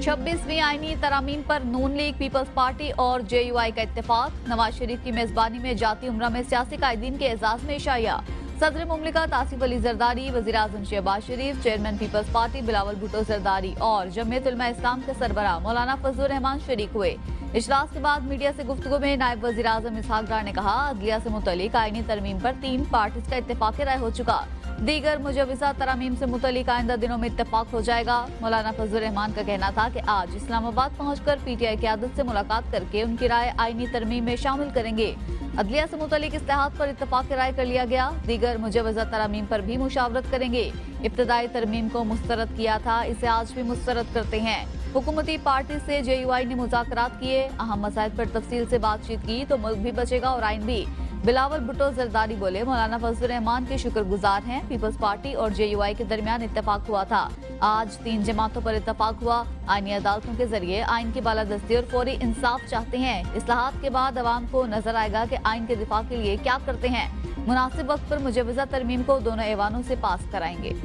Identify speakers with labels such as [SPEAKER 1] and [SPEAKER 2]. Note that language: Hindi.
[SPEAKER 1] 26वीं आईनी तरामीम पर नून लीग, पीपल्स पार्टी और JUI का इत्तेफाक। नवाज शरीफ की मेजबानी में जाती उम्रा में सियासी कायदीन के एजाज में इशाया। सदर मुमलिकत आसिफ अली जरदारी, वजीर आजम Shehbaz Sharif, chairman peoples party Bilawal Bhutto Zardari और जमीयत उलमा इस्लाम के सरबराह मौलाना फजलुर रहमान शरीक हुए। इजलास के बाद मीडिया से गुफ्तगू में नायब वजीर आजम इसहाक डार ने कहा, अदलिया से मुतल्लिक आईनी तरमीम पर 3 पार्टीज का इत्तेफाक राय हो चुका। दीगर मुजवजा तरामीम से मुतल्लिक आइंदा दिनों में इत्तेफाक हो जाएगा। मौलाना फजलुर रहमान का कहना था कि आज इस्लामाबाद पहुंचकर PTI क़यादत से मुलाकात करके उनकी राय आईनी तरमीम में शामिल करेंगे। अदलिया से मुतल्लिक इस्तेहात पर इत्तेफाक राय कर लिया गया। दीगर मुजवजा तरामीम पर भी मुशावरत करेंगे। इब्तदाई तरमीम को मुस्तरद किया था, इसे आज भी मुस्तरद करते हैं। हुकूमती पार्टी से JUI ने मुज़ाकरात किए, अहम मसाइल पर तफसील से बातचीत की तो मुल्क भी बचेगा और आइन भी। बिलावल भुट्टो जरदारी बोले, मौलाना फजलुर रहमान के शुक्रगुजार हैं। पीपल्स पार्टी और JUI के दरमियान इत्तेफाक हुआ था। आज 3 जमातों पर इत्तेफाक हुआ। आईनी अदालतों के जरिए आइन की बालादस्ती और फौरी इंसाफ चाहते हैं। इस्लाहात के बाद अवाम को नजर आएगा कि आइन के दिफा के लिए क्या करते हैं। मुनासिब वक्त पर मुजवजा तरमीम को दोनों ऐवानों से पास कराएंगे।